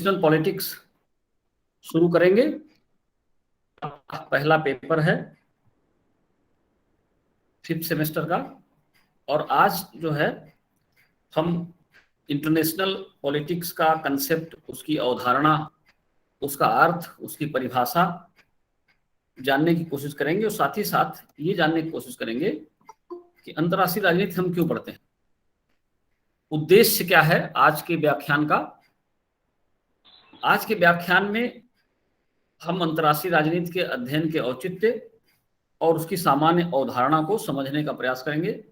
International politics शुरू करेंगे। पहला पेपर है 5th सेमेस्टर का, और आज जो है हम इंटरनेशनल पॉलिटिक्स का कंसेप्ट, उसकी अवधारणा, उसका अर्थ, उसकी परिभाषा जानने की कोशिश करेंगे, और साथ ही साथ ये जानने की कोशिश करेंगे कि अंतर्राष्ट्रीय राजनीति हम क्यों पढ़ते हैं। उद्देश्य क्या है आज के व्याख्यान का। आज के व्याख्यान में हम अंतर्राष्ट्रीय राजनीति के अध्ययन के औचित्य और उसकी सामान्य अवधारणा को समझने का प्रयास करेंगे।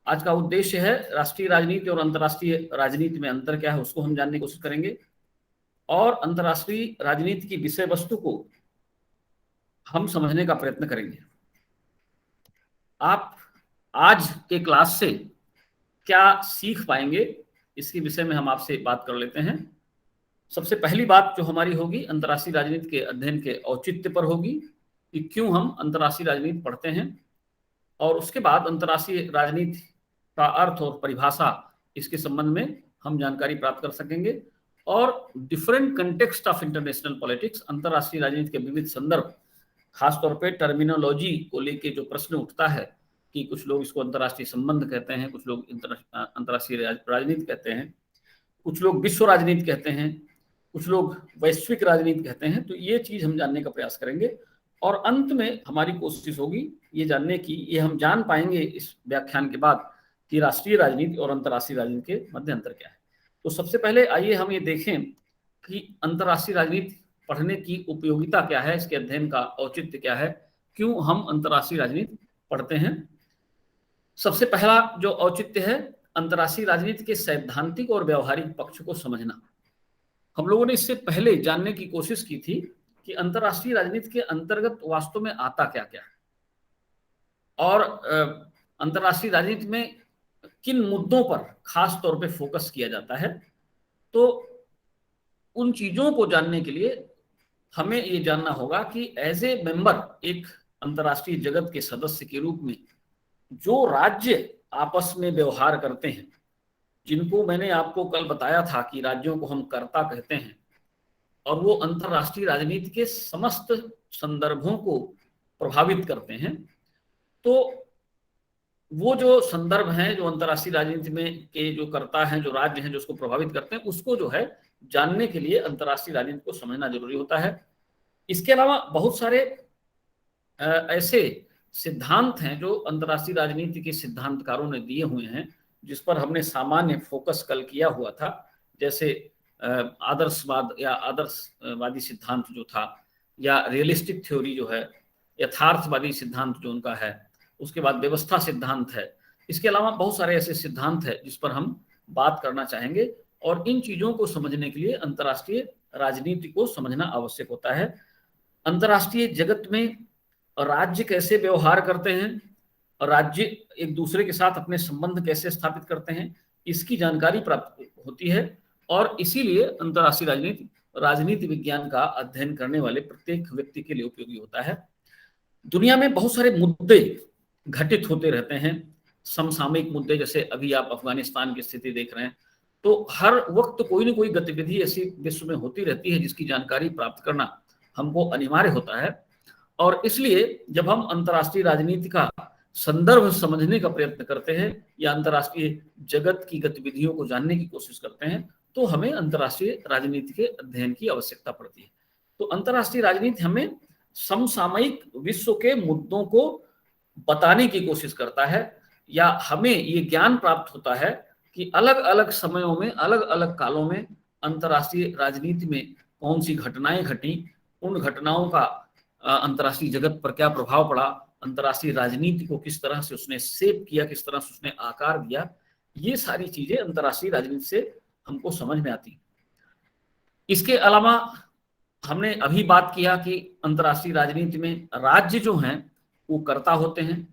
आज का उद्देश्य है राष्ट्रीय राजनीति और अंतर्राष्ट्रीय राजनीति में अंतर क्या है, उसको हम जानने की कोशिश करेंगे, और अंतर्राष्ट्रीय राजनीति की विषय वस्तु को हम समझने का प्रयत्न करेंगे। आप आज के क्लास से क्या सीख पाएंगे, इसके विषय में हम आपसे बात कर लेते हैं। सबसे पहली बात जो हमारी होगी अंतर्राष्ट्रीय राजनीति के अध्ययन के औचित्य पर होगी कि क्यों हम अंतर्राष्ट्रीय राजनीति पढ़ते हैं, और उसके बाद अंतर्राष्ट्रीय राजनीति का अर्थ और परिभाषा, इसके संबंध में हम जानकारी प्राप्त कर सकेंगे, और different context of international politics, अंतर्राष्ट्रीय राजनीति के विविध संदर्भ, खासतौर पे टर्मिनोलॉजी को लेके जो प्रश्न उठता है कि कुछ लोग इसको अंतर्राष्ट्रीय संबंध कहते हैं, कुछ लोग अंतर्राष्ट्रीय राजनीति कहते हैं, कुछ लोग विश्व राजनीति कहते हैं, कुछ लोग वैश्विक राजनीति कहते हैं। तो ये चीज हम जानने का प्रयास करेंगे, और अंत में हमारी कोशिश होगी ये जानने की, ये हम जान पाएंगे इस व्याख्यान के बाद कि राष्ट्रीय राजनीति और अंतर्राष्ट्रीय राजनीति के मध्य अंतर क्या है। तो सबसे पहले आइए हम ये देखें कि अंतर्राष्ट्रीय राजनीति पढ़ने की उपयोगिता क्या है, इसके अध्ययन का औचित्य क्या है, क्यों हम अंतर्राष्ट्रीय राजनीति पढ़ते हैं। सबसे पहला जो औचित्य है, अंतर्राष्ट्रीय राजनीति के सैद्धांतिक और व्यवहारिक पक्ष को समझना। हम लोगों ने इससे पहले जानने की कोशिश की थी कि अंतर्राष्ट्रीय राजनीति के अंतर्गत वास्तव में आता क्या क्या है, और अंतर्राष्ट्रीय राजनीति में किन मुद्दों पर खास तौर पे फोकस किया जाता है। तो उन चीजों को जानने के लिए हमें ये जानना होगा कि एज ए मेंबर, एक अंतर्राष्ट्रीय जगत के सदस्य के रूप में, जो राज्य आपस में व्यवहार करते हैं, जिनको मैंने आपको कल बताया था कि राज्यों को हम कर्ता कहते हैं, और वो अंतर्राष्ट्रीय राजनीति के समस्त संदर्भों को प्रभावित करते हैं। तो वो जो संदर्भ हैं, जो अंतर्राष्ट्रीय राजनीति में के जो कर्ता हैं, जो राज्य हैं, जो उसको प्रभावित करते हैं, उसको जो है जानने के लिए अंतर्राष्ट्रीय राजनीति को समझना जरूरी होता है। इसके अलावा बहुत सारे ऐसे सिद्धांत हैं जो अंतर्राष्ट्रीय राजनीति के सिद्धांतकारों ने दिए हुए हैं, जिस पर हमने सामान्य फोकस कल किया हुआ था, जैसे आदर्शवाद या आदर्शवादी सिद्धांत जो था, या रियलिस्टिक थ्योरी जो है, यथार्थवादी सिद्धांत जो उनका है, उसके बाद व्यवस्था सिद्धांत है। इसके अलावा बहुत सारे ऐसे सिद्धांत हैं जिस पर हम बात करना चाहेंगे, और इन चीजों को समझने के लिए अंतर्राष्ट्रीय राजनीति को समझना आवश्यक होता है। अंतर्राष्ट्रीय जगत में राज्य कैसे व्यवहार करते हैं, और राज्य एक दूसरे के साथ अपने संबंध कैसे स्थापित करते हैं, इसकी जानकारी प्राप्त होती है, और इसीलिए अंतर्राष्ट्रीय राजनीति राजनीति विज्ञान का अध्ययन करने वाले प्रत्येक व्यक्ति के लिए उपयोगी होता है। दुनिया में बहुत सारे मुद्दे घटित होते रहते हैं, समसामयिक मुद्दे, जैसे अभी आप अफगानिस्तान की स्थिति देख रहे हैं। तो हर वक्त कोई ना कोई गतिविधि ऐसी विश्व में होती रहती है जिसकी जानकारी प्राप्त करना हमको अनिवार्य होता है, और इसलिए जब हम अंतर्राष्ट्रीय राजनीति का संदर्भ समझने का प्रयत्न करते हैं या अंतर्राष्ट्रीय जगत की गतिविधियों को जानने की कोशिश करते हैं, तो हमें अंतर्राष्ट्रीय राजनीति के अध्ययन की आवश्यकता पड़ती है। तो अंतर्राष्ट्रीय राजनीति हमें समसामयिक विश्व के मुद्दों को बताने की कोशिश करता है, या हमें ये ज्ञान प्राप्त होता है कि अलग अलग समयों में, अलग अलग कालों में अंतर्राष्ट्रीय राजनीति में कौन सी घटनाएं घटी, उन घटनाओं का अंतर्राष्ट्रीय जगत पर क्या प्रभाव पड़ा, अंतर्राष्ट्रीय राजनीति को किस तरह से उसने शेप किया, किस तरह से उसने आकार दिया। ये सारी चीजें अंतर्राष्ट्रीय राजनीति से हमको समझ में आती। इसके अलावा हमने अभी बात किया कि अंतर्राष्ट्रीय राजनीति में राज्य जो हैं वो कर्ता होते हैं।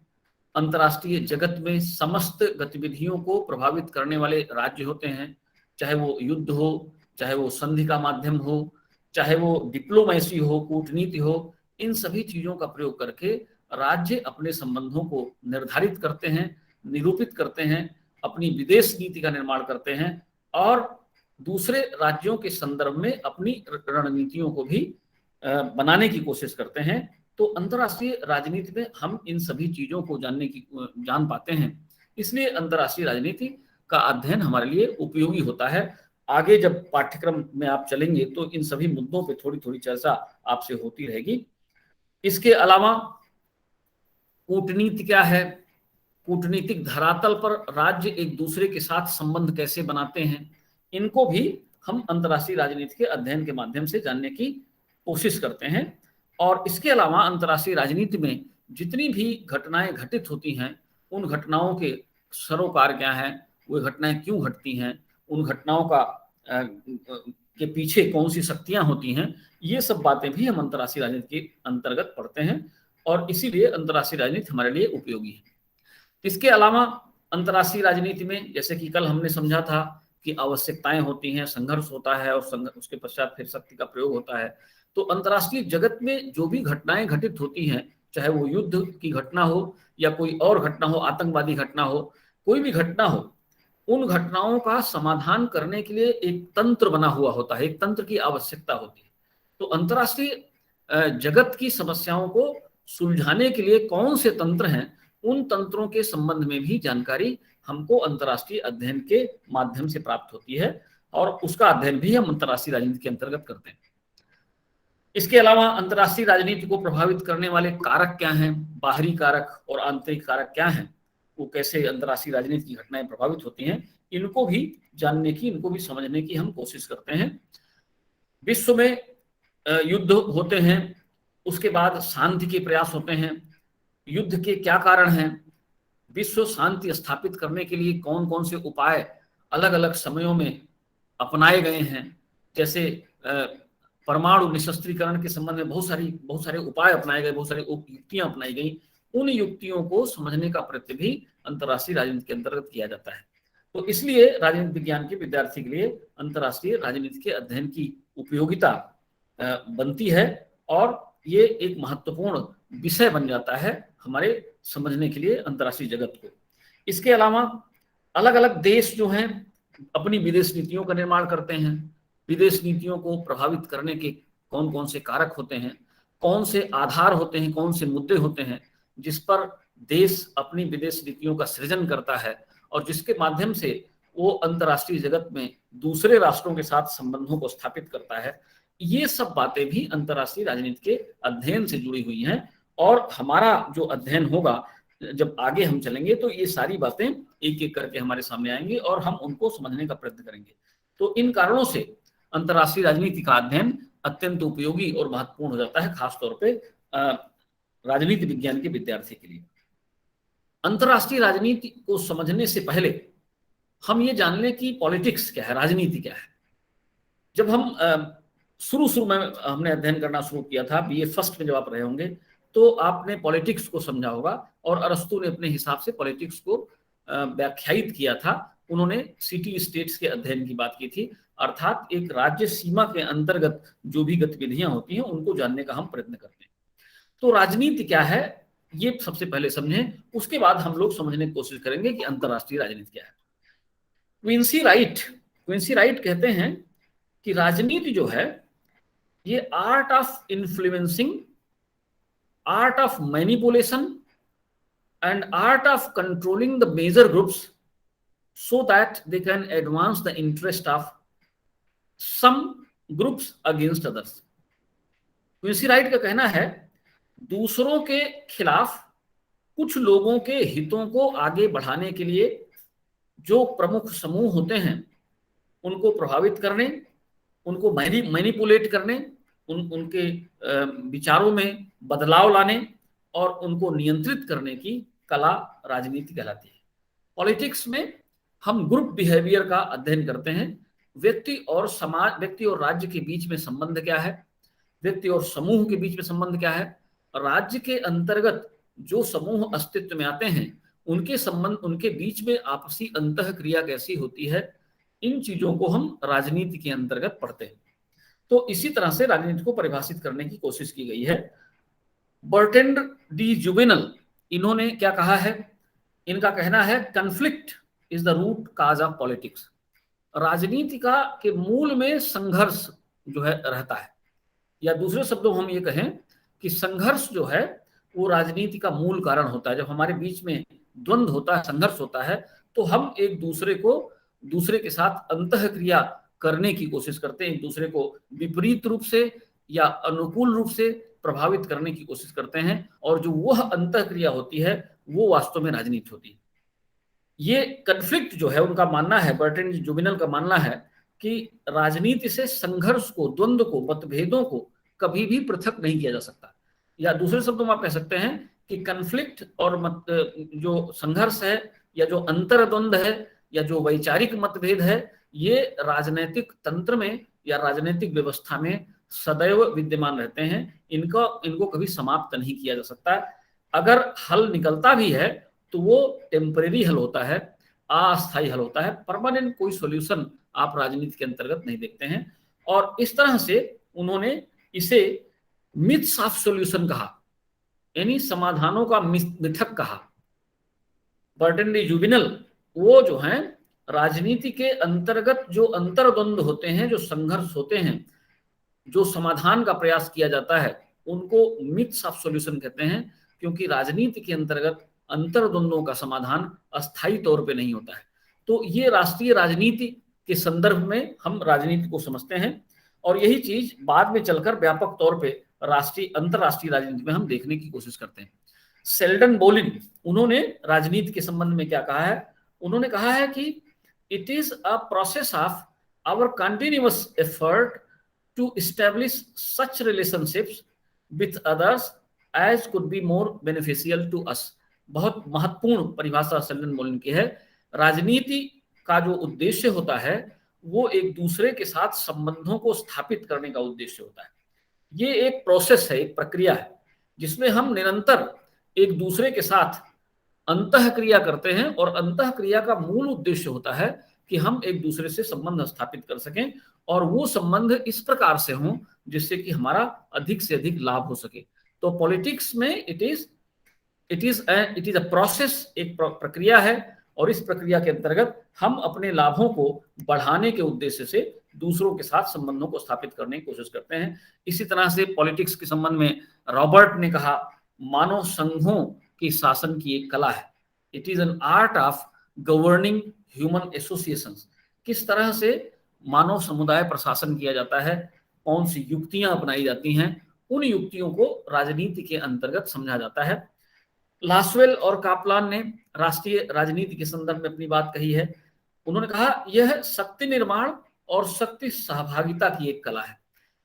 अंतर्राष्ट्रीय जगत में समस्त गतिविधियों को प्रभावित करने वाले राज्य होते हैं, चाहे वो युद्ध हो, चाहे वो संधि का माध्यम हो, चाहे वो डिप्लोमेसी हो, कूटनीति हो। इन सभी चीजों का प्रयोग करके राज्य अपने संबंधों को निर्धारित करते हैं, निरूपित करते हैं, अपनी विदेश नीति का निर्माण करते हैं, और दूसरे राज्यों के संदर्भ में अपनी रणनीतियों को भी बनाने की कोशिश करते हैं। तो अंतर्राष्ट्रीय राजनीति में हम इन सभी चीजों को जान पाते हैं। इसलिए अंतर्राष्ट्रीय राजनीति का अध्ययन हमारे लिए उपयोगी होता है। आगे जब पाठ्यक्रम में आप चलेंगे तो इन सभी मुद्दों पे थोड़ी थोड़ी चर्चा आपसे होती रहेगी। इसके अलावा कूटनीति क्या है, कूटनीतिक धरातल पर राज्य एक दूसरे के साथ संबंध कैसे बनाते हैं, इनको भी हम अंतर्राष्ट्रीय राजनीति के अध्ययन के माध्यम से जानने की कोशिश करते हैं। और इसके अलावा अंतर्राष्ट्रीय राजनीति में जितनी भी घटनाएं घटित होती हैं, उन घटनाओं के सरोकार क्या है, वो घटनाएं क्यों घटती हैं, उन घटनाओं के पीछे कौन सी शक्तियां होती हैं, ये सब बातें भी हम अंतर्राष्ट्रीय राजनीति के अंतर्गत पढ़ते हैं और इसीलिए अंतर्राष्ट्रीय राजनीति हमारे लिए उपयोगी है। इसके अलावा अंतर्राष्ट्रीय राजनीति में, जैसे कि कल हमने समझा था कि आवश्यकताएं होती हैं, संघर्ष होता है और उसके पश्चात फिर शक्ति का प्रयोग होता है। तो अंतर्राष्ट्रीय जगत में जो भी घटनाएं घटित होती हैं, चाहे वो युद्ध की घटना हो या कोई और घटना हो, आतंकवादी घटना हो, कोई भी घटना हो, उन घटनाओं का समाधान करने के लिए एक तंत्र बना हुआ होता है, एक तंत्र की आवश्यकता होती है। तो अंतर्राष्ट्रीय जगत की समस्याओं को सुलझाने के लिए कौन से तंत्र हैं, उन तंत्रों के संबंध में भी जानकारी हमको अंतर्राष्ट्रीय अध्ययन के माध्यम से प्राप्त होती है और उसका अध्ययन भी हम अंतर्राष्ट्रीय राजनीति के अंतर्गत करते हैं। इसके अलावा अंतर्राष्ट्रीय राजनीति को प्रभावित करने वाले कारक क्या हैं, बाहरी कारक और आंतरिक कारक क्या हैं, वो कैसे अंतर्राष्ट्रीय राजनीति की घटनाएं प्रभावित होती हैं, इनको भी जानने की, इनको भी समझने की हम कोशिश करते हैं। विश्व में युद्ध होते हैं, उसके बाद शांति के प्रयास होते हैं। युद्ध के क्या कारण हैं, विश्व शांति स्थापित करने के लिए कौन कौन से उपाय अलग अलग समयों में अपनाए गए हैं। जैसे परमाणु निशस्त्रीकरण के संबंध में बहुत सारे उपाय अपनाए गए, बहुत सारी युक्तियां अपनाई गई। उन युक्तियों को समझने का प्रयत्न भी अंतर्राष्ट्रीय राजनीति के अंतर्गत किया जाता है। तो इसलिए राजनीति विज्ञान के विद्यार्थी के लिए अंतर्राष्ट्रीय राजनीति के अध्ययन की उपयोगिता बनती है और ये एक महत्वपूर्ण विषय बन जाता है हमारे समझने के लिए अंतर्राष्ट्रीय जगत को। इसके अलावा अलग अलग देश जो हैं अपनी विदेश नीतियों का निर्माण करते हैं। विदेश नीतियों को प्रभावित करने के कौन कौन से कारक होते हैं, कौन से आधार होते हैं, कौन से मुद्दे होते हैं जिस पर देश अपनी विदेश नीतियों का सृजन करता है और जिसके माध्यम से वो अंतर्राष्ट्रीय जगत में दूसरे राष्ट्रों के साथ संबंधों को स्थापित करता है। ये सब बातें भी अंतर्राष्ट्रीय राजनीति के अध्ययन से जुड़ी हुई हैं और हमारा जो अध्ययन होगा, जब आगे हम चलेंगे तो ये सारी बातें एक एक करके हमारे सामने आएंगी और हम उनको समझने का प्रयत्न करेंगे। तो इन कारणों से अंतर्राष्ट्रीय राजनीति का अध्ययन अत्यंत उपयोगी और महत्वपूर्ण हो जाता है, खासतौर पे राजनीति विज्ञान के विद्यार्थी के लिए। अंतर्राष्ट्रीय राजनीति को समझने से पहले हम ये जान लें कि पॉलिटिक्स क्या है, राजनीति क्या है। जब हम शुरू में हमने अध्ययन करना शुरू किया था, बीए फर्स्ट में जब आप रहे होंगे, तो आपने पॉलिटिक्स को समझा होगा और अरस्तु ने अपने हिसाब से पॉलिटिक्स को व्याख्यायित किया था। उन्होंने सिटी स्टेट्स के अध्ययन की बात की थी, अर्थात एक राज्य सीमा के अंतर्गत जो भी गतिविधियां होती हैं उनको जानने का हम प्रयत्न करते हैं। तो राजनीति क्या है ये सबसे पहले समझें, उसके बाद हम लोग समझने की कोशिश करेंगे कि अंतर्राष्ट्रीय राजनीति क्या है। क्विंसी राइट कहते हैं कि राजनीति जो है ये art of influencing, art of manipulation and art of controlling the major groups so that they can advance the interest of some groups against others। Quincy Wright का कहना है दूसरों के खिलाफ कुछ लोगों के हितों को आगे बढ़ाने के लिए जो प्रमुख समूह होते हैं उनको प्रभावित करने, उनको मैनिपुलेट करने, उनके विचारों में बदलाव लाने और उनको नियंत्रित करने की कला राजनीति कहलाती है। पॉलिटिक्स में हम ग्रुप बिहेवियर का अध्ययन करते हैं। व्यक्ति और समाज, व्यक्ति और राज्य के बीच में संबंध क्या है, व्यक्ति और समूह के बीच में संबंध क्या है, राज्य के अंतर्गत जो समूह अस्तित्व में आते हैं उनके संबंध, उनके बीच में आपसी अंतः क्रिया कैसी होती है, इन चीजों को हम राजनीति के अंतर्गत पढ़ते हैं। तो इसी तरह से राजनीति को परिभाषित करने की कोशिश की गई है। बर्ट्रैंड डी जुवेनल, इन्होंने क्या कहा है, इनका कहना है conflict is the root cause of politics। राजनीति का के मूल में संघर्ष जो है रहता है, या दूसरे शब्दों में हम ये कहें कि संघर्ष जो है वो राजनीति का मूल कारण होता है। जब हमारे बीच में द्वंद्व होता है, संघर्ष होता है, तो हम एक दूसरे के साथ अंतःक्रिया करने की कोशिश करते हैं, एक दूसरे को विपरीत रूप से या अनुकूल रूप से प्रभावित करने की कोशिश करते हैं, और जो वह अंतःक्रिया होती है वो वास्तव में राजनीति होती है। ये कन्फ्लिक्ट जो है, उनका मानना है, बर्टन जुबिनल का मानना है कि राजनीति से संघर्ष को, द्वंद्व को, मतभेदों को कभी भी पृथक नहीं किया जा सकता। या दूसरे शब्दों में आप कह सकते हैं कि कन्फ्लिक्ट और जो संघर्ष है, या जो अंतर्द्वंद है, या जो वैचारिक मतभेद है, ये राजनीतिक तंत्र में या राजनीतिक व्यवस्था में सदैव विद्यमान रहते हैं। इनको कभी समाप्त नहीं किया जा सकता। अगर हल निकलता भी है तो वो टेम्परेरी हल होता है, अस्थायी हल होता है। परमानेंट कोई सॉल्यूशन आप राजनीति के अंतर्गत नहीं देखते हैं। और इस तरह से उन्होंने इसे मिथ्स ऑफ सॉल्यूशन कहा, यानी समाधानों का मिथक कहा। बर्टन डी जुबिनल वो जो हैं राजनीति के अंतर्गत जो अंतर्द्वंद होते हैं, जो संघर्ष होते हैं, जो समाधान का प्रयास किया जाता है, उनको मिथ्स ऑफ सॉल्यूशन कहते हैं, क्योंकि राजनीति के अंतर्गत अंतर्द्वंदों का समाधान अस्थायी तौर पे नहीं होता है। तो ये राष्ट्रीय राजनीति के संदर्भ में हम राजनीति को समझते हैं, और यही चीज बाद में चलकर व्यापक तौर पे अंतरराष्ट्रीय राजनीति में हम देखने की कोशिश करते हैं। सेल्डन बोलिन, उन्होंने राजनीति के संबंध में क्या कहा है? उन्होंने कहा है कि it is a process of our continuous effort to establish such relationships with others as could be more beneficial to us। बहुत महत्वपूर्ण परिभाषा सेल्डन बोलिन की है। राजनीति का जो उद्देश्य होता है वो एक दूसरे के साथ संबंधों को स्थापित करने का उद्देश्य होता है। ये एक प्रोसेस है, एक प्रक्रिया है, जिसमें हम निरंतर एक दूसरे के साथ अंतःक्रिया करते हैं, और अंतःक्रिया का मूल उद्देश्य होता है कि हम एक दूसरे से संबंध स्थापित कर सकें, और वो संबंध इस प्रकार से हों जिससे कि हमारा अधिक से अधिक लाभ हो सके। तो पॉलिटिक्स में इट इज अ प्रोसेस, एक प्रक्रिया है, और इस प्रक्रिया के अंतर्गत हम अपने लाभों को बढ़ाने के उद्देश्य से दूसरों के साथ संबंधों को स्थापित करने की कोशिश करते हैं। इसी तरह से पॉलिटिक्स के संबंध में रॉबर्ट ने कहा, मानव संघों की शासन की एक कला है। It is an art of governing human associations. किस तरह से मानव समुदाय प्रशासन किया जाता है, कौन सी युक्तियां अपनाई जाती हैं, उन युक्तियों को राजनीति के अंतर्गत समझा जाता है। लासवेल और कापलान ने राष्ट्रीय राजनीति के संदर्भ में अपनी बात कही है। उन्होंने कहा यह शक्ति निर्माण और शक्ति सहभागिता की एक कला है,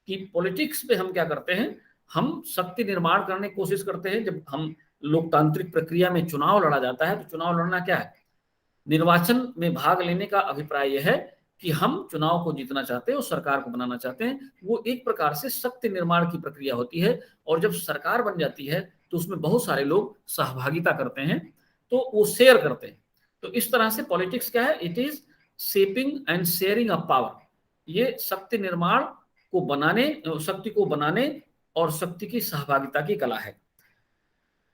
कि पॉलिटिक्स में हम क्या करते हैं, हम शक्ति निर्माण करने की कोशिश करते हैं। जब हम लोकतांत्रिक प्रक्रिया में चुनाव लड़ा जाता है, तो चुनाव लड़ना क्या है? निर्वाचन में भाग लेने का अभिप्राय यह है कि हम चुनाव को जीतना चाहते हैं और सरकार को बनाना चाहते हैं। वो एक प्रकार से शक्ति निर्माण की प्रक्रिया होती है, और जब सरकार बन जाती है तो उसमें बहुत सारे लोग सहभागिता करते हैं, तो वो शेयर करते हैं। तो इस तरह से पॉलिटिक्स क्या है? It is shaping and sharing of power. ये शक्ति निर्माण को बनाने, शक्ति को बनाने और शक्ति की सहभागिता की कला है।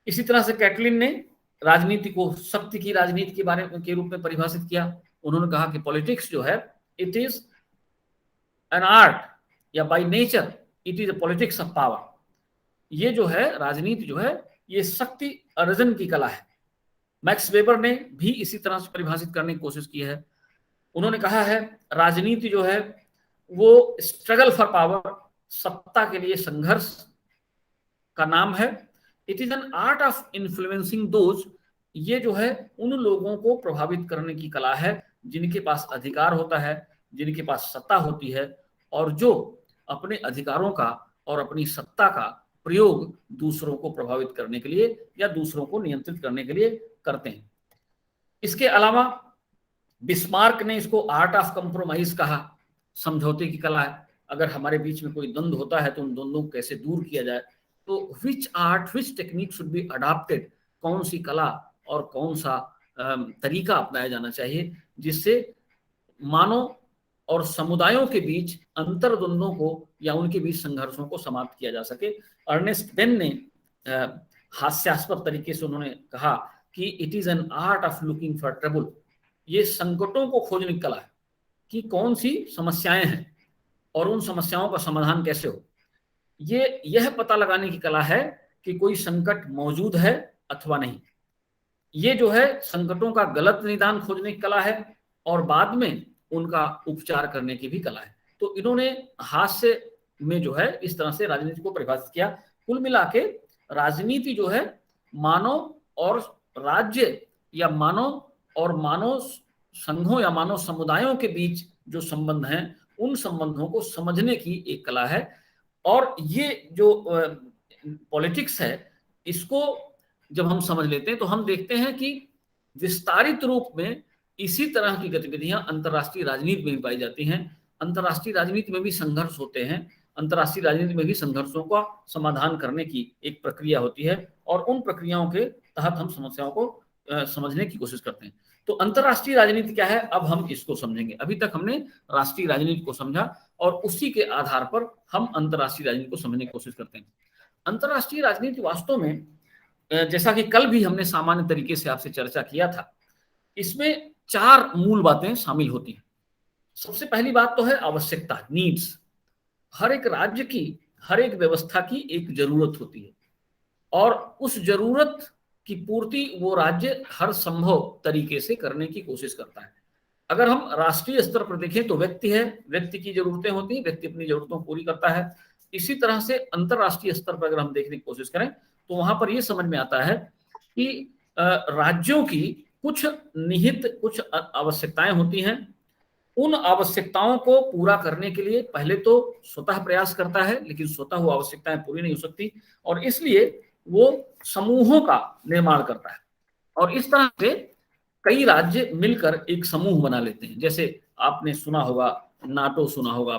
इसी तरह से कैटलिन ने राजनीति को शक्ति की राजनीति के बारे के रूप में परिभाषित किया। उन्होंने कहा कि पॉलिटिक्स जो है इट इज एन आर्ट, या by nature it is a politics of power. ये जो है राजनीति जो है ये शक्ति अर्जन की कला है। मैक्स वेबर ने भी इसी तरह से परिभाषित करने की कोशिश की है। उन्होंने कहा है राजनीति जो है वो स्ट्रगल फॉर पावर, सत्ता के लिए संघर्ष का नाम है। It is an art of influencing those, ये जो है उन लोगों को प्रभावित करने की कला है जिनके पास अधिकार होता है, जिनके पास सत्ता होती है, और जो अपने अधिकारों का और अपनी सत्ता का प्रयोग दूसरों को प्रभावित करने के लिए या दूसरों को नियंत्रित करने के लिए करते हैं। इसके अलावा बिस्मार्क ने इसको आर्ट ऑफ कंप्रोमाइज कहा, समझौते की कला है। अगर हमारे बीच में कोई द्वंद्व होता है तो उन द्वंद्वों को कैसे दूर किया जाए, तो विच art, which technique should be adopted, कौन सी कला और कौन सा तरीका अपनाया जाना चाहिए जिससे मानव और समुदायों के बीच अंतर्द्वंद्वों को या उनके बीच संघर्षों को समाप्त किया जा सके। अर्नेस्ट बेन ने हास्यास्पद तरीके से उन्होंने कहा कि it is an art of looking for trouble, ये संकटों को खोजने की कला है। कि कौन सी समस्याएं हैं और उन समस्याओं का समाधान कैसे हो। यह पता लगाने की कला है कि कोई संकट मौजूद है अथवा नहीं। ये जो है संकटों का गलत निदान खोजने की कला है और बाद में उनका उपचार करने की भी कला है। तो इन्होंने हास्य में जो है इस तरह से राजनीति को परिभाषित किया। कुल मिला के राजनीति जो है मानव और राज्य या मानव और मानव संघों या मानव समुदायों के बीच जो संबंध हैं उन संबंधों को समझने की एक कला है। और ये जो पॉलिटिक्स है इसको जब हम समझ लेते हैं तो हम देखते हैं कि विस्तारित रूप में इसी तरह की गतिविधियां अंतर्राष्ट्रीय राजनीति में भी पाई जाती हैं। अंतर्राष्ट्रीय राजनीति में भी संघर्ष होते हैं, अंतर्राष्ट्रीय राजनीति में भी संघर्षों का समाधान करने की एक प्रक्रिया होती है और उन प्रक्रियाओं के तहत हम समस्याओं को समझने की कोशिश करते हैं। तो अंतर्राष्ट्रीय राजनीति क्या है, अब हम इसको समझेंगे। अभी तक हमने राष्ट्रीय राजनीति को समझा और उसी के आधार पर हम अंतर्राष्ट्रीय राजनीति को समझने की कोशिश करते हैं। अंतर्राष्ट्रीय राजनीति वास्तव में जैसा कि कल भी हमने सामान्य तरीके से आपसे चर्चा किया था, इसमें 4 मूल बातें शामिल होती हैं। सबसे पहली बात तो है आवश्यकता, नीड्स। हर एक राज्य की, हर एक व्यवस्था की एक जरूरत होती है और उस जरूरत की पूर्ति वो राज्य हर संभव तरीके से करने की कोशिश करता है। अगर हम राष्ट्रीय स्तर पर देखें तो व्यक्ति है, व्यक्ति की जरूरतें होती हैं, व्यक्ति अपनी जरूरतों को पूरी करता है। इसी तरह से अंतर्राष्ट्रीय स्तर पर अगर हम देखने की कोशिश करें तो वहां पर यह समझ में आता है कि राज्यों की कुछ निहित कुछ आवश्यकताएं होती हैं। उन आवश्यकताओं को पूरा करने के लिए पहले तो स्वतः प्रयास करता है, लेकिन स्वतः वो आवश्यकताएं पूरी नहीं हो सकती और इसलिए वो समूहों का निर्माण करता है। और इस तरह से कई राज्य मिलकर एक समूह बना लेते हैं। जैसे आपने सुना होगा नाटो, सुना होगा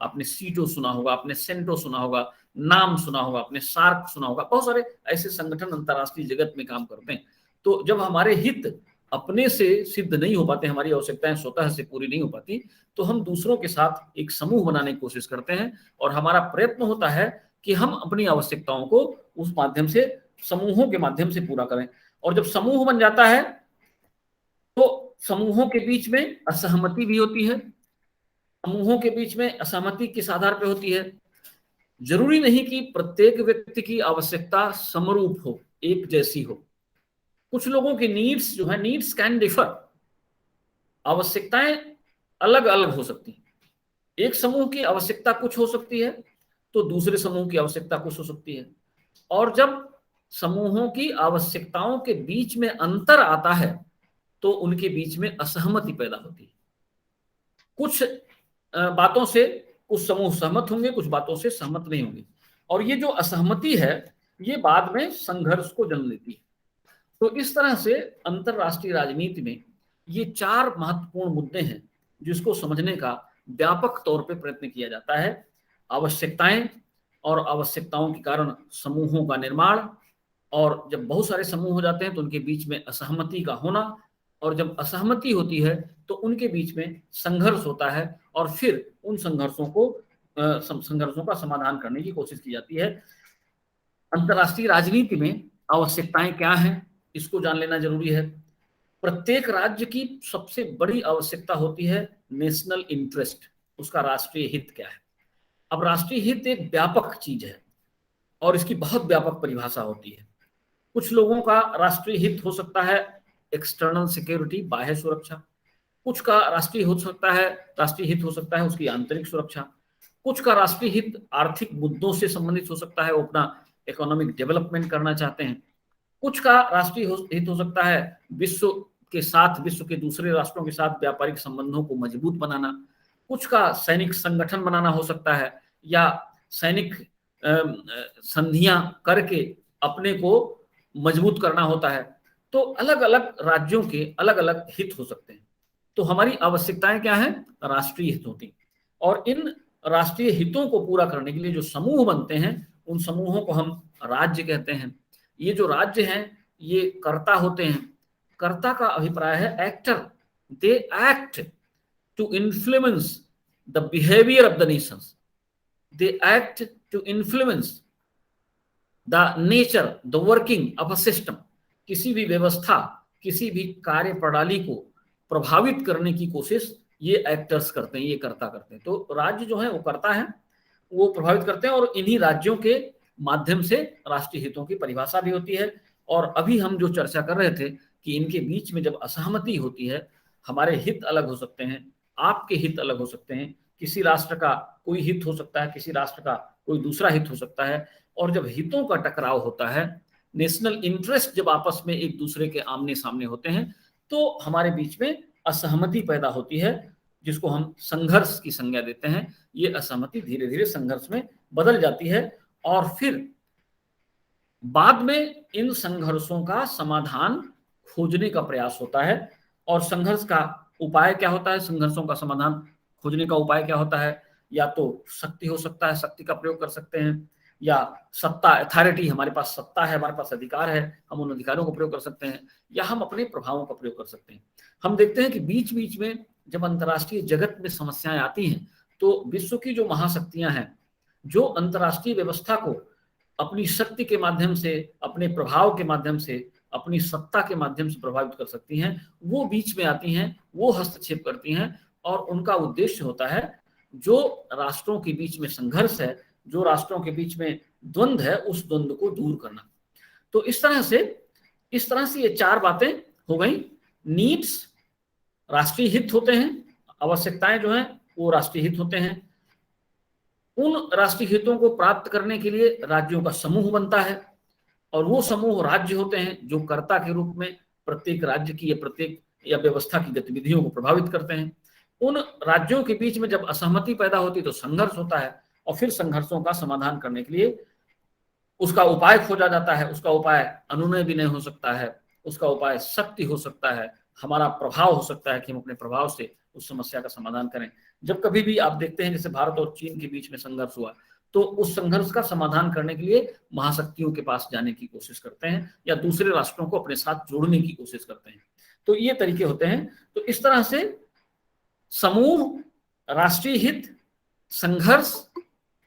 आपने सीटो सुना होगा, आपने सेंटो सुना होगा, नाम सुना होगा, आपने सार्क सुना होगा। बहुत सारे ऐसे संगठन अंतर्राष्ट्रीय जगत में काम करते हैं। तो जब हमारे हित अपने से सिद्ध नहीं हो पाते, हमारी आवश्यकताएं स्वतः से पूरी नहीं हो पाती, तो हम दूसरों के साथ एक समूह बनाने की कोशिश करते हैं और हमारा प्रयत्न होता है कि हम अपनी आवश्यकताओं को उस माध्यम से, समूहों के माध्यम से पूरा करें। और जब समूह बन जाता है तो समूहों के बीच में असहमति भी होती है। समूहों के बीच में असहमति किस आधार पर होती है? जरूरी नहीं कि प्रत्येक व्यक्ति की आवश्यकता समरूप हो, एक जैसी हो। कुछ लोगों की नीड्स जो है, नीड्स कैन डिफर, आवश्यकताएं अलग अलग हो सकती हैं। एक समूह की आवश्यकता कुछ हो सकती है तो दूसरे समूह की आवश्यकता कुछ हो सकती है। और जब समूहों की आवश्यकताओं के बीच में अंतर आता है तो उनके बीच में असहमति पैदा होती है। कुछ बातों से कुछ समूह सहमत होंगे, कुछ बातों से सहमत नहीं होंगे और ये जो असहमति है ये बाद में संघर्ष को जन्म देती है। तो इस तरह से अंतरराष्ट्रीय राजनीति में ये 4 महत्वपूर्ण मुद्दे हैं जिसको समझने का व्यापक तौर पे प्रयत्न किया जाता है। आवश्यकताएं और आवश्यकताओं के कारण समूहों का निर्माण, और जब बहुत सारे समूह हो जाते हैं तो उनके बीच में असहमति का होना, और जब असहमति होती है तो उनके बीच में संघर्ष होता है और फिर उन संघर्षों का समाधान करने की कोशिश की जाती है। अंतर्राष्ट्रीय राजनीति में आवश्यकताएं क्या हैं इसको जान लेना जरूरी है। प्रत्येक राज्य की सबसे बड़ी आवश्यकता होती है नेशनल इंटरेस्ट, उसका राष्ट्रीय हित क्या है। अब राष्ट्रीय हित एक व्यापक चीज है और इसकी बहुत व्यापक परिभाषा होती है। कुछ लोगों का राष्ट्रीय हित हो सकता है एक्सटर्नल सिक्योरिटी, बाह्य सुरक्षा। कुछ का राष्ट्रीय हित हो सकता है उसकी आंतरिक सुरक्षा। कुछ का राष्ट्रीय हित आर्थिक मुद्दों से संबंधित हो सकता है, वो अपना इकोनॉमिक डेवलपमेंट करना चाहते हैं। कुछ का राष्ट्रीय हित हो सकता है विश्व के दूसरे राष्ट्रों के साथ व्यापारिक संबंधों को मजबूत बनाना। कुछ का सैनिक संगठन बनाना हो सकता है या सैनिक संधियां करके अपने को मजबूत करना होता है। तो अलग अलग राज्यों के अलग अलग हित हो सकते हैं। तो हमारी आवश्यकताएं क्या हैं? राष्ट्रीय हित होती हैं और इन राष्ट्रीय हितों को पूरा करने के लिए जो समूह बनते हैं उन समूहों को हम राज्य कहते हैं। ये जो राज्य हैं ये कर्ता होते हैं। कर्ता का अभिप्राय है actor, they act to influence the behaviour of the nations, they act to influence the nature, the working of a system. किसी भी व्यवस्था, किसी भी कार्य प्रणाली को प्रभावित करने की कोशिश ये एक्टर्स करते हैं, ये कर्ता करते हैं। तो राज्य जो है वो करता है, वो प्रभावित करते हैं, और इन्हीं राज्यों के माध्यम से राष्ट्रीय हितों की परिभाषा भी होती है। और अभी हम जो चर्चा कर रहे थे कि इनके बीच में जब असहमति होती है, हमारे हित अलग हो सकते हैं, आपके हित अलग हो सकते हैं, किसी राष्ट्र का कोई हित हो सकता है, किसी राष्ट्र का कोई दूसरा हित हो सकता है, और जब हितों का टकराव होता है, नेशनल इंटरेस्ट जब आपस में एक दूसरे के आमने सामने होते हैं, तो हमारे बीच में असहमति पैदा होती है, जिसको हम संघर्ष की संज्ञा देते हैं। ये असहमति धीरे धीरे संघर्ष में बदल जाती है, और फिर बाद में इन संघर्षों का समाधान खोजने का प्रयास होता है। और संघर्ष का उपाय क्या होता है, संघर्षों का समाधान खोजने का उपाय क्या होता है? या तो शक्ति हो सकता है, शक्ति का प्रयोग कर सकते हैं, या सत्ता, अथॉरिटी, हमारे पास सत्ता है, हमारे पास अधिकार है, हम उन अधिकारों को प्रयोग कर सकते हैं, या हम अपने प्रभावों का प्रयोग कर सकते हैं। हम देखते हैं कि बीच बीच में जब अंतर्राष्ट्रीय जगत में समस्याएं आती हैं, तो विश्व की जो महाशक्तियां हैं, जो अंतर्राष्ट्रीय व्यवस्था को अपनी शक्ति के माध्यम से, अपने प्रभाव के माध्यम से, अपनी सत्ता के माध्यम से प्रभावित कर सकती हैं, वो बीच में आती हैं, वो हस्तक्षेप करती हैं, और उनका उद्देश्य होता है जो राष्ट्रों के बीच में संघर्ष है, जो राष्ट्रों के बीच में द्वंद्व है, उस द्वंद्व को दूर करना। तो इस तरह से ये चार बातें हो गई। नीड्स राष्ट्रीय हित होते हैं, आवश्यकताएं जो हैं वो राष्ट्रीय हित होते हैं। उन राष्ट्रीय हितों को प्राप्त करने के लिए राज्यों का समूह बनता है, और वो समूह राज्य होते हैं जो कर्ता के रूप में प्रत्येक राज्य की या प्रत्येक या व्यवस्था की गतिविधियों को प्रभावित करते हैं। उन राज्यों के बीच में जब असहमति पैदा होती है तो संघर्ष होता है, और फिर संघर्षों का समाधान करने के लिए उसका उपाय खोजा जाता है। उसका उपाय अनुनय विनय हो सकता है, उसका उपाय शक्ति हो सकता है, हमारा प्रभाव हो सकता है कि हम अपने प्रभाव से उस समस्या का समाधान करें। जब कभी भी आप देखते हैं जैसे भारत और चीन के बीच में संघर्ष हुआ, तो उस संघर्ष का समाधान करने के लिए महाशक्तियों के पास जाने की कोशिश करते हैं, या दूसरे राष्ट्रों को अपने साथ जोड़ने की कोशिश करते हैं। तो ये तरीके होते हैं। तो इस तरह से समूह, राष्ट्रीय हित, संघर्ष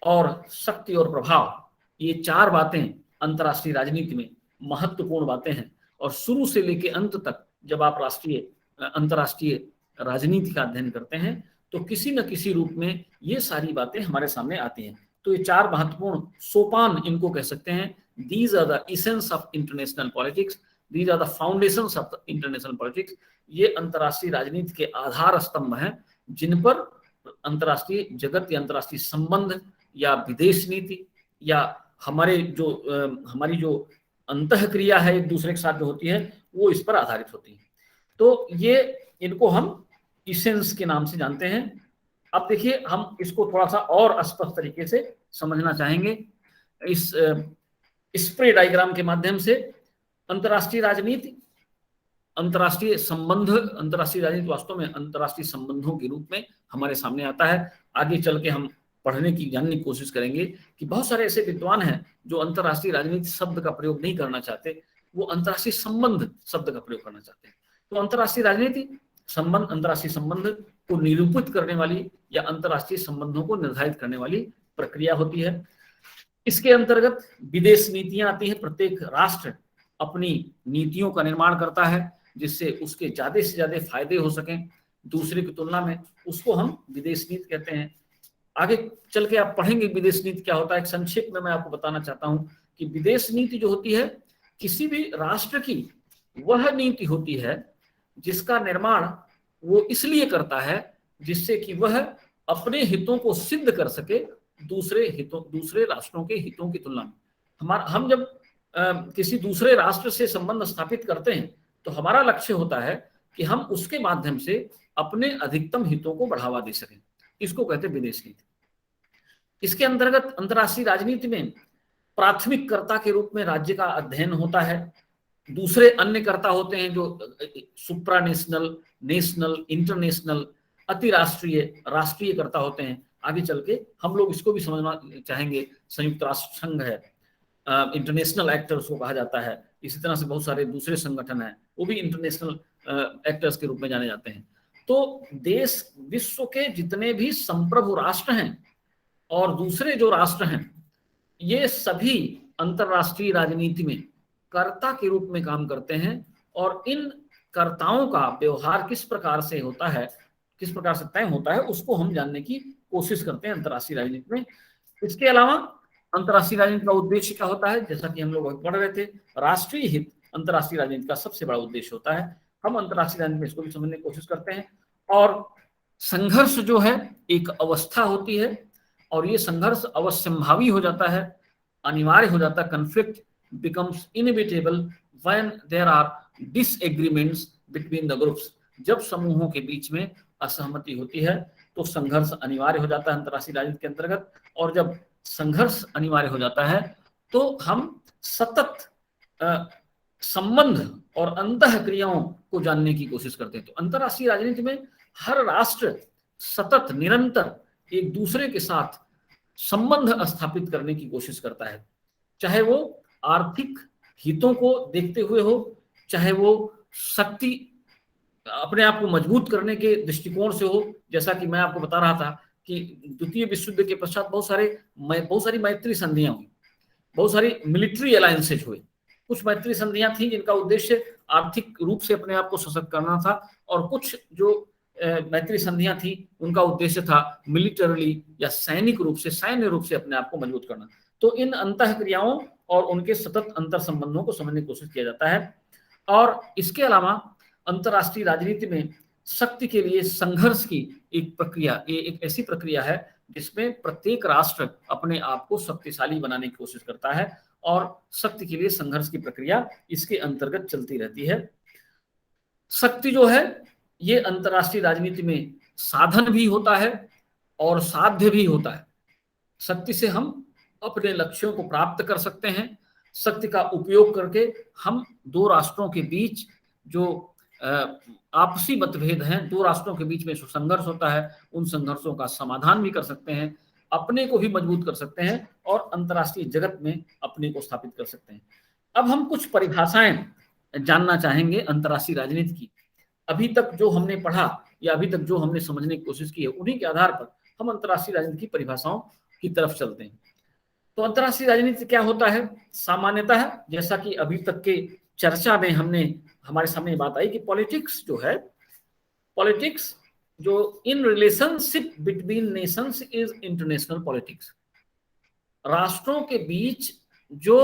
और शक्ति और प्रभाव, ये चार बातें अंतर्राष्ट्रीय राजनीति में महत्वपूर्ण बातें हैं। और शुरू से लेकर अंत तक जब आप अंतर्राष्ट्रीय राजनीति का अध्ययन करते हैं, तो किसी न किसी रूप में ये सारी बातें हमारे सामने आती हैं। तो ये चार महत्वपूर्ण सोपान इनको कह सकते हैं। These are the essence of international politics, these are the foundations of international politics. ये अंतर्राष्ट्रीय राजनीति के आधार स्तंभ हैं, जिन पर अंतर्राष्ट्रीय जगत या अंतर्राष्ट्रीय संबंध या विदेश नीति या हमारी जो अंतःक्रिया है एक दूसरे के साथ जो होती है, वो इस पर आधारित होती है। तो ये इनको हम इसेंस के नाम से जानते हैं। अब देखिए, हम इसको थोड़ा सा और स्पष्ट तरीके से समझना चाहेंगे इस स्प्रे डायग्राम के माध्यम से। अंतर्राष्ट्रीय राजनीति, अंतर्राष्ट्रीय संबंध, अंतर्राष्ट्रीय राजनीति वास्तव में अंतर्राष्ट्रीय संबंधों के रूप में हमारे सामने आता है। आगे चल के हम पढ़ने की, जानने की कोशिश करेंगे कि बहुत सारे ऐसे विद्वान हैं जो अंतर्राष्ट्रीय राजनीति शब्द का प्रयोग नहीं करना चाहते, वो अंतर्राष्ट्रीय संबंध शब्द का प्रयोग करना चाहते हैं। तो अंतर्राष्ट्रीय राजनीति संबंध, अंतर्राष्ट्रीय संबंध को निरूपित करने वाली या अंतर्राष्ट्रीय संबंधों को निर्धारित करने वाली प्रक्रिया होती है। इसके अंतर्गत विदेश नीतियां आती हैं। प्रत्येक राष्ट्र अपनी नीतियों का निर्माण करता है जिससे उसके ज्यादा से ज्यादा फायदे हो सकें दूसरे की तुलना में, उसको हम विदेश नीति कहते हैं। आगे चल के आप पढ़ेंगे विदेश नीति क्या होता है। एक संक्षेप में मैं आपको बताना चाहता हूं कि विदेश नीति जो होती है, किसी भी राष्ट्र की वह नीति होती है जिसका निर्माण वो इसलिए करता है जिससे कि वह अपने हितों को सिद्ध कर सके दूसरे राष्ट्रों के हितों की तुलना में। हम जब किसी दूसरे राष्ट्र से संबंध स्थापित करते हैं तो हमारा लक्ष्य होता है कि हम उसके माध्यम से अपने अधिकतम हितों को बढ़ावा दे सकें। इसको कहते हैं विदेश नीति। इसके अंतर्गत अंतर्राष्ट्रीय राजनीति में प्राथमिक कर्ता के रूप में राज्य का अध्ययन होता है। दूसरे अन्य कर्ता होते हैं जो सुप्रानेशनल, नेशनल, इंटरनेशनल, अतिराष्ट्रीय, राष्ट्रीय कर्ता होते हैं। आगे चल के हम लोग इसको भी समझना चाहेंगे। संयुक्त राष्ट्र संघ है, इंटरनेशनल एक्टर्स को कहा जाता है। इसी तरह से बहुत सारे दूसरे संगठन हैं, वो भी इंटरनेशनल एक्टर्स के रूप में जाने जाते हैं। तो देश, विश्व के जितने भी संप्रभु राष्ट्र हैं और दूसरे जो राष्ट्र हैं, ये सभी अंतरराष्ट्रीय राजनीति में कर्ता के रूप में काम करते हैं। और इन कर्ताओं का व्यवहार किस प्रकार से होता है, किस प्रकार से तय होता है, उसको हम जानने की कोशिश करते हैं अंतर्राष्ट्रीय राजनीति में। इसके अलावा अंतर्राष्ट्रीय राजनीति का उद्देश्य क्या होता है, जैसा कि हम लोग पढ़ रहे थे, राष्ट्रीय हित अंतर्राष्ट्रीय राजनीति का सबसे बड़ा उद्देश्य होता है। हम अंतर्राष्ट्रीय राजनीति में इसको भी समझने की कोशिश करते हैं। और संघर्ष जो है एक अवस्था होती है, और ये संघर्ष अवश्यंभावी हो जाता है, अनिवार्य हो जाता है। Conflict becomes inevitable when there are disagreements between the groups. जब समूहों के बीच में असहमति होती है तो संघर्ष अनिवार्य हो जाता है अंतर्राष्ट्रीय राजनीति के अंतर्गत। और जब संघर्ष अनिवार्य हो जाता है तो हम सतत संबंध और अंतः क्रियाओं को जानने की कोशिश करते हैं। तो अंतर्राष्ट्रीय राजनीति में हर राष्ट्र सतत निरंतर एक दूसरे के साथ संबंध स्थापित करने की कोशिश करता है, चाहे वो आर्थिक हितों को देखते हुए हो, चाहे वो शक्ति अपने आप को मजबूत करने के दृष्टिकोण से हो। जैसा कि मैं आपको बता रहा था कि द्वितीय विश्व युद्ध के पश्चात बहुत सारी मैत्री संधियां हुई, बहुत सारी मिलिट्री अलायंसेज हुए। कुछ मैत्री संधियां थी जिनका उद्देश्य आर्थिक रूप से अपने आप को सशक्त करना था, और कुछ जो मैत्री संधियां थी उनका उद्देश्य था मिलिटरली या सैनिक रूप से, सैन्य रूप से अपने आप को मजबूत करना। तो इन अंतः क्रियाओं और उनके सतत अंतर संबंधों को समझने की कोशिश किया जाता है। और इसके अलावा अंतर्राष्ट्रीय राजनीति में शक्ति के लिए संघर्ष की एक प्रक्रिया, ये एक ऐसी प्रक्रिया है जिसमें प्रत्येक राष्ट्र अपने आप को शक्तिशाली बनाने की कोशिश करता है, और शक्ति के लिए संघर्ष की प्रक्रिया इसके अंतर्गत चलती रहती है। शक्ति जो है ये अंतर्राष्ट्रीय राजनीति में साधन भी होता है और साध्य भी होता है। शक्ति से हम अपने लक्ष्यों को प्राप्त कर सकते हैं। शक्ति का उपयोग करके हम दो राष्ट्रों के बीच जो आपसी मतभेद हैं, दो राष्ट्रों के बीच में जो संघर्ष होता है, उन संघर्षों का समाधान भी कर सकते हैं, अपने को भी मजबूत कर सकते हैं और अंतर्राष्ट्रीय जगत में अपने को स्थापित कर सकते हैं। अब हम कुछ परिभाषाएं जानना चाहेंगे अंतर्राष्ट्रीय राजनीति की। अभी तक जो हमने पढ़ा या अभी तक जो हमने समझने की कोशिश की है, उन्हीं के आधार पर हम अंतर्राष्ट्रीय राजनीति की परिभाषाओं की तरफ चलते हैं। तो अंतर्राष्ट्रीय राजनीति क्या होता है सामान्यतः, जैसा कि अभी तक के चर्चा में हमारे सामने बात आई कि पॉलिटिक्स जो है, पॉलिटिक्स जो in relationship between Nations is international politics. राष्ट्रों के बीच जो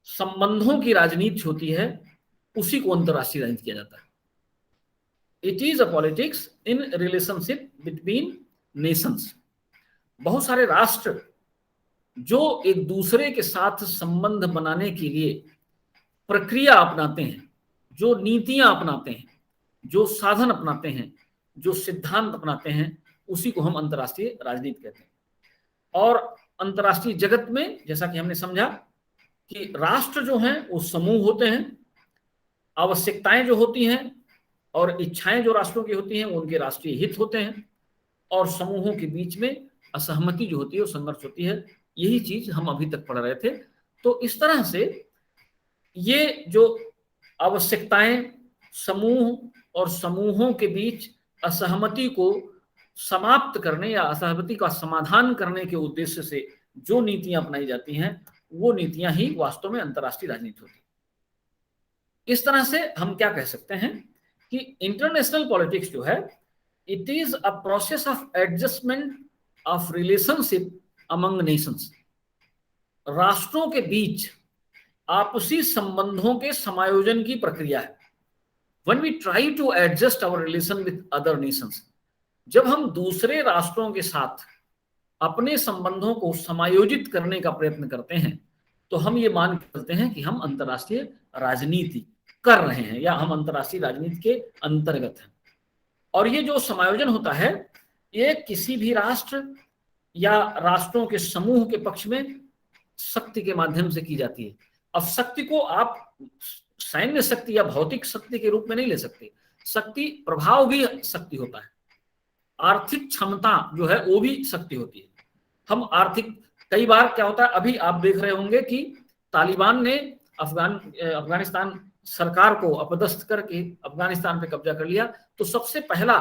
संबंधों की राजनीति होती है उसी को अंतर्राष्ट्रीय राजनीति किया जाता है। It is a politics in relationship between Nations. बहुत सारे राष्ट्र जो एक दूसरे के साथ संबंध बनाने के लिए प्रक्रिया अपनाते हैं, जो नीतियां अपनाते हैं, जो साधन अपनाते हैं, जो सिद्धांत अपनाते हैं, उसी को हम अंतर्राष्ट्रीय राजनीति कहते हैं। और अंतर्राष्ट्रीय जगत में जैसा कि हमने समझा कि राष्ट्र जो हैं वो समूह होते हैं, आवश्यकताएं जो होती हैं और इच्छाएं जो राष्ट्रों की होती हैं वो उनके राष्ट्रीय हित होते हैं, और समूहों के बीच में असहमति जो होती है वो संघर्ष होती है। यही चीज हम अभी तक पढ़ रहे थे। तो इस तरह से ये जो आवश्यकताएं, समूह और समूहों के बीच असहमति को समाप्त करने या असहमति का समाधान करने के उद्देश्य से जो नीतियां अपनाई जाती हैं वो नीतियां ही वास्तव में अंतर्राष्ट्रीय राजनीति होती है। इस तरह से हम क्या कह सकते हैं कि इंटरनेशनल पॉलिटिक्स जो है, it is a process of adjustment of relationship among Nations. राष्ट्रों के बीच आपसी संबंधों के समायोजन की प्रक्रिया है। When we try to adjust our relation with other nations, जब हम दूसरे राष्ट्रों के साथ अपने संबंधों को समायोजित करने का प्रयत्न करते हैं तो हम ये मान करते हैं कि हम अंतर्राष्ट्रीय राजनीति कर रहे हैं या हम अंतर्राष्ट्रीय राजनीति के अंतर्गत हैं। और ये जो समायोजन होता है ये किसी भी राष्ट्र या राष्ट्रों के समूह के पक्ष में शक्ति के माध्यम से की जाती है। अब शक्ति को आप सैन्य शक्ति या भौतिक शक्ति के रूप में नहीं ले सकते। शक्ति प्रभाव भी शक्ति होता है, आर्थिक क्षमता जो है वो भी शक्ति होती है। हम आर्थिक, कई बार क्या होता है, अभी आप देख रहे होंगे कि तालिबान ने अफगानिस्तान सरकार को अपदस्थ करके अफगानिस्तान पे कब्जा कर लिया। तो सबसे पहला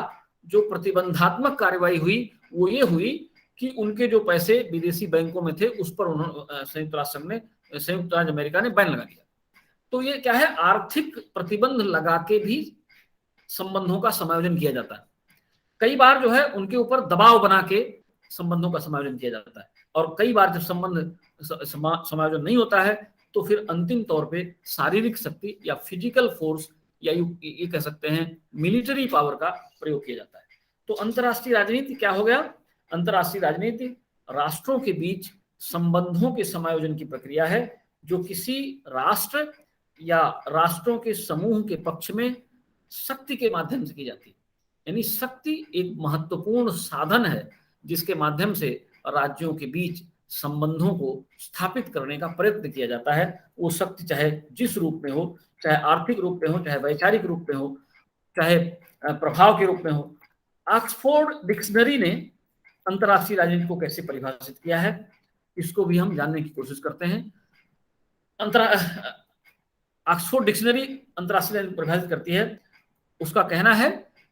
जो प्रतिबंधात्मक कार्रवाई हुई वो ये हुई कि उनके जो पैसे विदेशी बैंकों में थे उस पर उन्होंने संयुक्त राज्य अमेरिका ने बैन लगा दिया। तो ये क्या है, आर्थिक प्रतिबंध लगा के भी संबंधों का समायोजन किया जाता है। कई बार जो है उनके ऊपर दबाव बना के संबंधों का समायोजन किया जाता है, और कई बार जब संबंध समायोजन नहीं होता है तो फिर अंतिम तौर पे शारीरिक शक्ति या फिजिकल फोर्स या ये कह सकते हैं मिलिट्री पावर का प्रयोग किया जाता है। तो अंतर्राष्ट्रीय राजनीति क्या हो गया? अंतर्राष्ट्रीय राजनीति राष्ट्रों के बीच संबंधों के समायोजन की प्रक्रिया है जो किसी राष्ट्र या राष्ट्रों के समूह के पक्ष में शक्ति के माध्यम से की जाती है। यानी शक्ति एक महत्वपूर्ण साधन है जिसके माध्यम से राज्यों के बीच संबंधों को स्थापित करने का प्रयत्न किया जाता है। वो शक्ति चाहे जिस रूप में हो, चाहे आर्थिक रूप में हो, चाहे वैचारिक रूप में हो, चाहे प्रभाव के रूप में हो। ऑक्सफोर्ड डिक्शनरी ने अंतर्राष्ट्रीय राजनीति को कैसे परिभाषित किया है, इसको भी हम जानने की कोशिश करते हैं। ऑक्सफोर्ड डिक्शनरी अंतर्राष्ट्रीय राजनीति परिभाषित करती है, उसका कहना है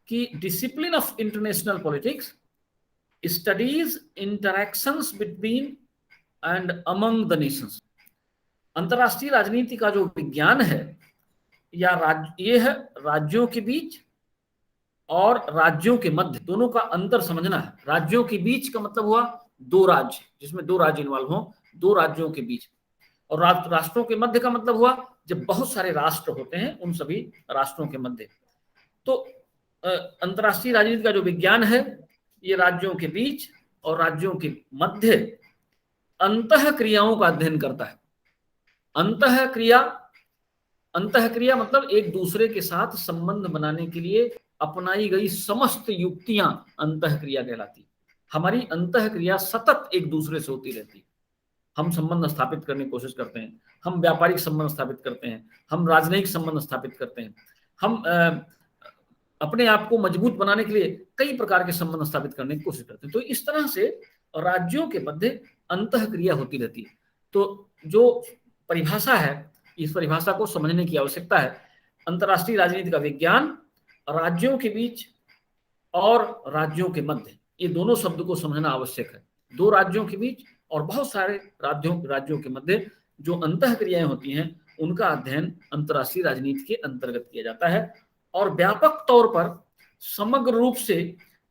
कि discipline of international politics studies interactions between and among the Nations. अंतर्राष्ट्रीय राजनीति का जो विज्ञान है या ये है राज्यों के बीच और राज्यों के मध्य दोनों का अंतर समझना है। राज्यों के बीच का मतलब हुआ दो राज्य, जिसमें दो राज्य इन्वॉल्व हो, दो राज्यों के बीच। और राष्ट्रों के मध्य का मतलब हुआ जब बहुत सारे राष्ट्र होते हैं उन सभी राष्ट्रों के मध्य। तो अंतर्राष्ट्रीय राजनीति का जो विज्ञान है ये राज्यों के बीच और राज्यों के मध्य अंतः क्रियाओं का अध्ययन करता है। अंतः क्रिया मतलब एक दूसरे के साथ संबंध बनाने के लिए अपनाई गई समस्त युक्तियां अंतः क्रिया कहलाती। हमारी अंतः क्रिया सतत एक दूसरे से होती रहती। हम संबंध स्थापित करने की कोशिश करते हैं, हम व्यापारिक संबंध स्थापित करते हैं, हम राजनयिक संबंध स्थापित करते हैं, हम अपने आप को मजबूत बनाने के लिए कई प्रकार के संबंध स्थापित करने की कोशिश करते हैं। तो इस तरह से राज्यों के मध्य अंतः क्रिया होती रहती है। तो जो परिभाषा है, इस परिभाषा को समझने की आवश्यकता है। अंतर्राष्ट्रीय राजनीति का विज्ञान राज्यों के बीच और राज्यों के मध्य, ये दोनों शब्द को समझना आवश्यक है। दो राज्यों के बीच और बहुत सारे राज्यों के मध्य जो अंतः क्रियाएं होती हैं उनका अध्ययन अंतर्राष्ट्रीय राजनीति के अंतर्गत किया जाता है। और व्यापक तौर पर समग्र रूप से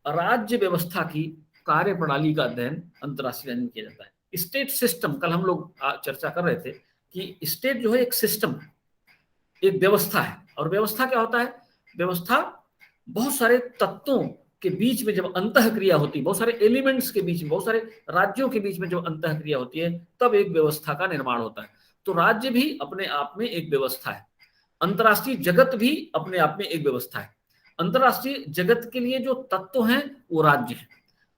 राज्य व्यवस्था की कार्यप्रणाली का अध्ययन अंतर्राष्ट्रीय राजनीति किया जाता है। स्टेट सिस्टम, कल हम लोग चर्चा कर रहे थे कि स्टेट जो है एक सिस्टम, एक व्यवस्था है। और व्यवस्था क्या होता है? व्यवस्था बहुत सारे तत्वों के बीच में जब अंतः क्रिया होती है, बहुत सारे एलिमेंट्स के बीच में, बहुत सारे राज्यों के बीच में जब अंतः क्रिया होती है तब एक व्यवस्था का निर्माण होता है। तो राज्य भी अपने आप में एक व्यवस्था है, अंतर्राष्ट्रीय जगत भी अपने आप में एक व्यवस्था है। अंतर्राष्ट्रीय जगत के लिए जो तत्व हैं वो राज्य हैं,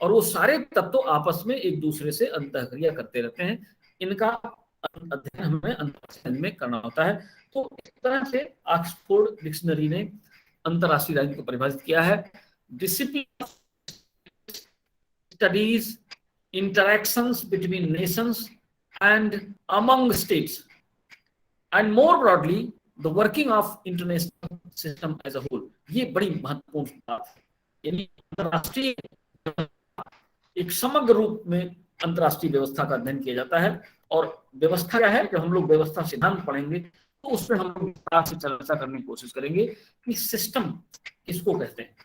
और वो सारे तत्व आपस में एक दूसरे से अंतः क्रिया करते रहते हैं। इनका अध्ययन हमें अंतर्राष्ट्रीय में करना होता है। तो इस तरह से ऑक्सफोर्ड डिक्शनरी ने अंतर्राष्ट्रीय राजनीति को परिभाषित किया है। Discipline studies interactions between nations and among states and more broadly the working of international system as a whole. ये बड़ी महत्वपूर्ण बात है। यानी अंतर्राष्ट्रीय एक समग्र रूप में अंतर्राष्ट्रीय व्यवस्था का अध्ययन किया जाता है। और व्यवस्था क्या है? जब हम लोग व्यवस्था सिद्धांत पढ़ेंगे तो उसमें हम लोग चर्चा करने की कोशिश करेंगे कि सिस्टम किसको कहते हैं।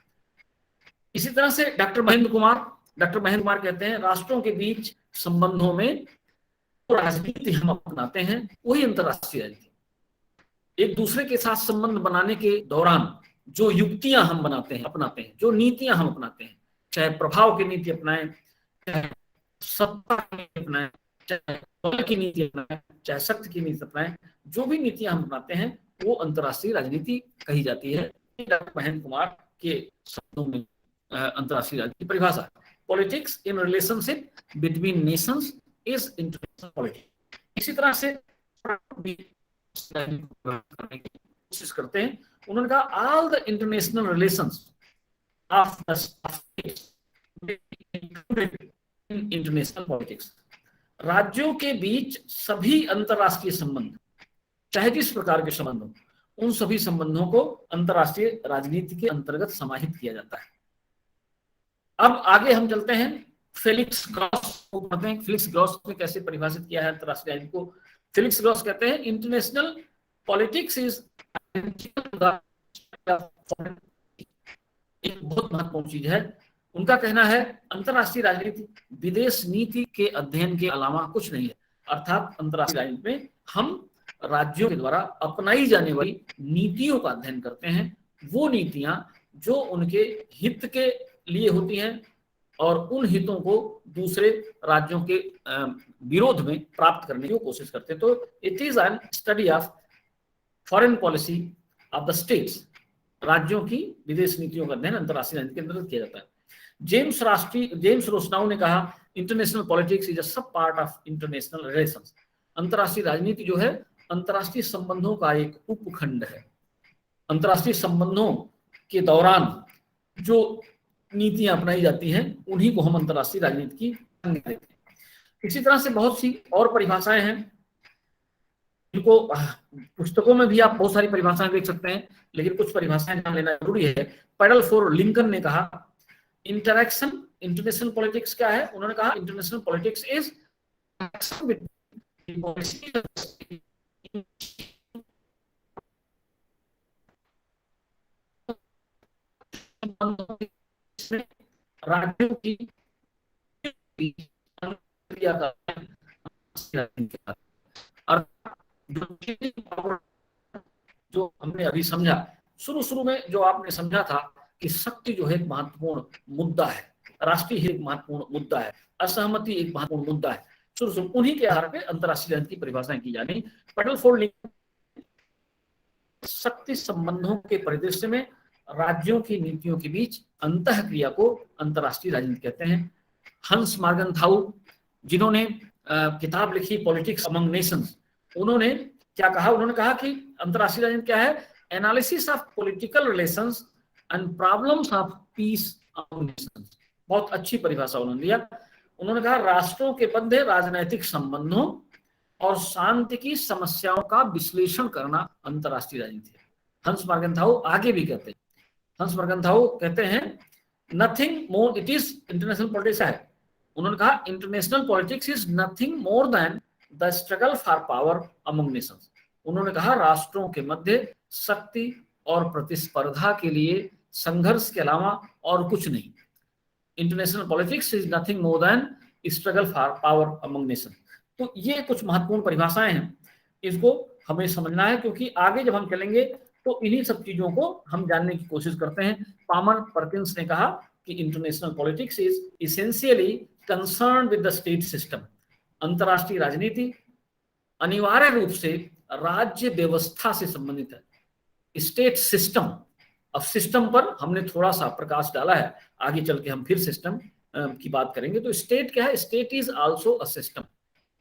इसी तरह से डॉक्टर महेंद्र कुमार कहते हैं राष्ट्रों के बीच संबंधों में तो राजनीति हम अपनाते हैं वही अंतर्राष्ट्रीय राजनीति। एक दूसरे के साथ संबंध बनाने के दौरान जो युक्तियां हम अपनाते हैं, जो नीतियां हम अपनाते हैं, चाहे प्रभाव की नीति अपनाएं, चाहे सत्ता की नीति अपनाएं, चाहे बल की नीति अपनाएं, चाहे शक्ति की नीति अपनाएं, जो भी नीतियां हम अपनाते हैं वो अंतर्राष्ट्रीय राजनीति कही जाती है। डॉक्टर महेंद्र कुमार के शब्दों में अंतर्राष्ट्रीय राजनीति परिभाषा। Politics in relationship between Nations is international politics. इसी तरह से करने की कोशिश करते हैं। उन्होंने कहा all the international relations of the states in international politics. राज्यों के बीच सभी अंतर्राष्ट्रीय संबंध, चाहे जिस प्रकार के संबंध हो, उन सभी संबंधों को अंतर्राष्ट्रीय राजनीति के अंतर्गत समाहित किया जाता है। अब आगे हम चलते हैं, फेलिक्स ग्रॉस को पढ़ते हैं। फेलिक्स ग्रॉस ने कैसे परिभाषित किया है अंतर्राष्ट्रीय राजनीति को? फेलिक्स ग्रॉस कहते हैं इंटरनेशनल पॉलिटिक्स इज एक बहुत महत्वपूर्ण चीज है। उनका कहना है अंतरराष्ट्रीय राजनीति विदेश नीति के अध्ययन के अलावा कुछ नहीं है, अर्थात अंतरराष्ट्रीय राजनीति में हम राज्यों के द्वारा अपनाई जाने वाली नीतियों का अध्ययन करते हैं, वो नीतियां जो उनके हित के लिए होती हैं और उन हितों को दूसरे राज्यों के विरोध में प्राप्त करने की कोशिश करते हैं। तो it is an study of foreign policy of the states, राज्यों की विदेश नीतियों का अध्ययन अंतरराष्ट्रीय राजनीति के अंतर्गत किया जाता है। जेम्स रोस्नाउ ने कहा इंटरनेशनल पॉलिटिक्स इज अ सब पार्ट ऑफ इंटरनेशनल रिलेशंस। अंतरराष्ट्रीय राजनीति जो है अंतरराष्ट्रीय संबंधों का एक उपखंड है। अंतरराष्ट्रीय संबंधों के दौरान जो नीतियां अपनाई जाती हैं उन्हीं को हम अंतरराष्ट्रीय राजनीति की देते हैं। इसी तरह से बहुत सी और परिभाषाएं हैं जिनको पुस्तकों में भी आप बहुत सारी परिभाषाएं देख सकते हैं, लेकिन कुछ परिभाषाएं जान लेना जरूरी है। पैडल फॉर लिंकन ने कहा इंटरैक्शन इंटरनेशनल पॉलिटिक्स क्या है, उन्होंने कहा इंटरनेशनल पॉलिटिक्स इज राज्यों की जो हमने अभी समझा, शुरू में जो आपने समझा था कि शक्ति जो है एक महत्वपूर्ण मुद्दा है, राष्ट्रीय एक महत्वपूर्ण मुद्दा है, असहमति एक महत्वपूर्ण मुद्दा है, शुरू उन्हीं के आधार पर अंतरराष्ट्रीय राजनीति की परिभाषाएं की जानी। पैडल फॉर लिंकन शक्ति संबंधों के परिदृश्य में राज्यों की नीतियों के बीच अंतःक्रिया को अंतरराष्ट्रीय राजनीति कहते हैं। हंस मार्गनथाउ जिन्होंने किताब लिखी पॉलिटिक्स अमंग नेशंस, उन्होंने क्या कहा, उन्होंने कहा कि अंतरराष्ट्रीय राजनीति क्या है, analysis of political relations and problems of peace among Nations. बहुत अच्छी परिभाषा उन्होंने दिया। उन्होंने कहा राष्ट्रों के मध्य राजनैतिक संबंधों और शांति की समस्याओं का विश्लेषण करना अंतरराष्ट्रीय राजनीति है। हंस मार्गनथाउ आगे भी कहते हैं, हंस मार्गनथाउ कहते हैं nothing more it is international politics है। उन्होंने कहा international politics is nothing more than the struggle for power among Nations. उन्होंने कहा राष्ट्रों के मध्य शक्ति और प्रतिस्पर्धा के लिए संघर्ष के अलावा और कुछ नहीं। International politics is nothing more than struggle for power among Nations. तो ये कुछ महत्वपूर्ण परिभाषाएं हैं, इसको हमें समझना है, क्योंकि आगे जब हम चलेंगे तो इन्हीं सब चीजों को हम जानने की कोशिश करते हैं। पामर पर्किंस ने कहा कि international politics is essentially concern with the state system. अंतरराष्ट्रीय राजनीति अनिवार्य रूप से राज्य व्यवस्था से संबंधित है। स्टेट सिस्टम, अब सिस्टम पर हमने थोड़ा सा प्रकाश डाला है, आगे चल के हम फिर सिस्टम की बात करेंगे। तो स्टेट क्या है, state is also a system,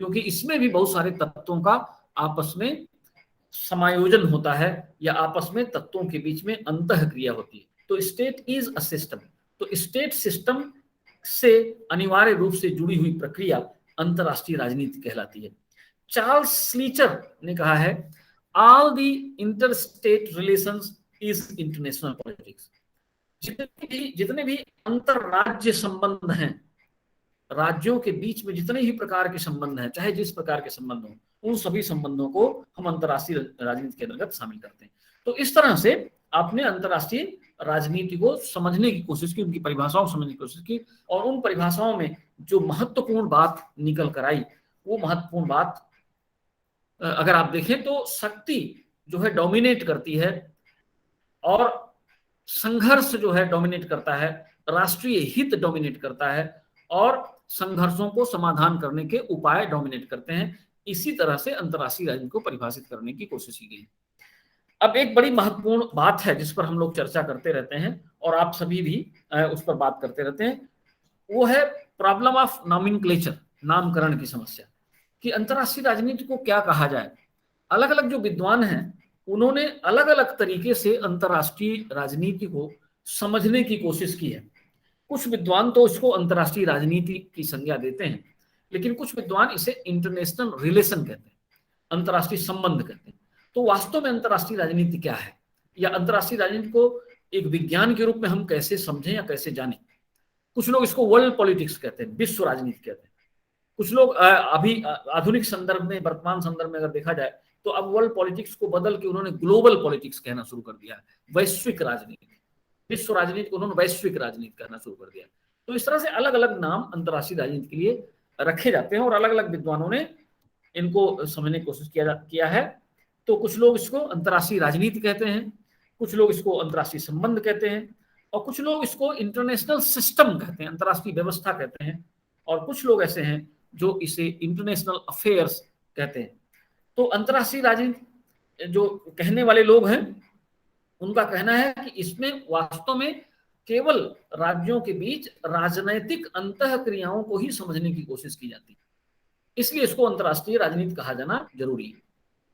क्योंकि इसमें भी बहुत सारे तत्वों का आपस में समायोजन होता है या आपस में तत्वों के बीच में अंतःक्रिया होती है। तो स्टेट इज अ सिस्टम। तो स्टेट सिस्टम से अनिवार्य रूप से जुड़ी हुई प्रक्रिया अंतरराष्ट्रीय राजनीति कहलाती है। चार्ल्स स्लीचर ने कहा है all the interstate relations is international politics. जितने भी अंतरराज्य संबंध हैं, राज्यों के बीच में जितने ही प्रकार के संबंध हैं, चाहे जिस प्रकार के संबंध हों, उन सभी संबंधों को हम अंतरराष्ट्रीय राजनीति के अंतर्गत शामिल करते हैं। तो इस तरह से आपने अंतरराष्ट्रीय राजनीति को समझने की कोशिश की, उनकी परिभाषाओं को समझने की कोशिश की, और उन परिभाषाओं में जो महत्वपूर्ण बात निकल कर आई, वो महत्वपूर्ण बात अगर आप देखें तो शक्ति जो है डोमिनेट करती है और संघर्ष जो है डोमिनेट करता है, राष्ट्रीय हित डोमिनेट करता है और संघर्षों को समाधान करने के उपाय डोमिनेट करते हैं। इसी तरह से अंतरराष्ट्रीय राजनीति को परिभाषित करने की कोशिश की गई। अब एक बड़ी महत्वपूर्ण बात है जिस पर हम लोग चर्चा करते रहते हैं और आप सभी भी उस पर बात करते रहते हैं, वो है प्रॉब्लम ऑफ नॉमेनक्लेचर, नामकरण की समस्या, कि अंतरराष्ट्रीय राजनीति को क्या कहा जाए। अलग अलग जो विद्वान हैं उन्होंने अलग अलग तरीके से अंतरराष्ट्रीय राजनीति को समझने की कोशिश की है। कुछ विद्वान तो इसको अंतरराष्ट्रीय राजनीति की संज्ञा देते हैं, लेकिन कुछ विद्वान इसे इंटरनेशनल रिलेशन कहते हैं, अंतरराष्ट्रीय संबंध कहते हैं। तो वास्तव में अंतरराष्ट्रीय राजनीति क्या है, या अंतरराष्ट्रीय राजनीति को एक विज्ञान के रूप में हम कैसे समझें या कैसे जानें। कुछ लोग इसको वर्ल्ड पॉलिटिक्स कहते हैं, विश्व राजनीति कहते हैं। कुछ लोग अभी आधुनिक संदर्भ में, वर्तमान संदर्भ में अगर देखा जाए तो अब वर्ल्ड पॉलिटिक्स को बदल के उन्होंने ग्लोबल पॉलिटिक्स कहना शुरू कर दिया है, वैश्विक राजनीति। विश्व राजनीति को उन्होंने वैश्विक राजनीति कहना शुरू कर दिया। तो इस तरह से अलग अलग नाम अंतर्राष्ट्रीय राजनीति के लिए रखे जाते हैं और अलग अलग विद्वानों ने इनको समझने की कोशिश किया है। तो कुछ लोग इसको अंतर्राष्ट्रीय राजनीति कहते हैं, कुछ लोग इसको अंतर्राष्ट्रीय संबंध कहते हैं, और कुछ लोग इसको इंटरनेशनल सिस्टम कहते हैं, अंतर्राष्ट्रीय व्यवस्था कहते हैं, और कुछ लोग ऐसे हैं जो इसे इंटरनेशनल अफेयर्स कहते हैं। तो अंतर्राष्ट्रीय राजनीति जो कहने वाले लोग हैं उनका कहना है कि इसमें वास्तव में केवल राज्यों के बीच राजनैतिक अंतःक्रियाओं को ही समझने की कोशिश की जाती है, इसलिए इसको अंतर्राष्ट्रीय राजनीति कहा जाना जरूरी है।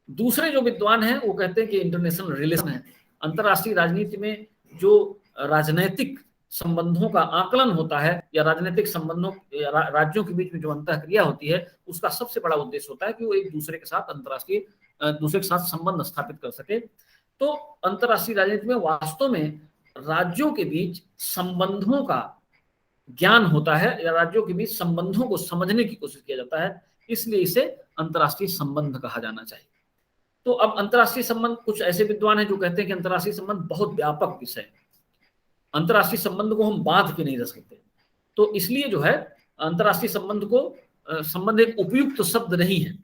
दूसरे जो विद्वान हैं वो कहते हैं कि इंटरनेशनल रिलेशन है, अंतर्राष्ट्रीय राजनीति में जो राजनैतिक संबंधों का आकलन होता है या राजनीतिक संबंधों राज्यों के बीच में जो अंतःक्रिया होती है उसका सबसे बड़ा उद्देश्य होता है कि वो एक दूसरे के साथ दूसरे के साथ संबंध स्थापित कर सके। तो अंतर्राष्ट्रीय राजनीति में वास्तव में राज्यों के बीच संबंधों का ज्ञान होता है या राज्यों के बीच संबंधों को समझने की कोशिश किया जाता है, इसलिए इसे अंतर्राष्ट्रीय संबंध कहा जाना चाहिए। तो अब अंतर्राष्ट्रीय संबंध, कुछ ऐसे विद्वान हैं जो कहते हैं कि अंतर्राष्ट्रीय संबंध बहुत व्यापक विषय है, अंतर्राष्ट्रीय संबंध को हम बांध के नहीं रख सकते, तो इसलिए जो है अंतर्राष्ट्रीय संबंध एक उपयुक्त शब्द नहीं है।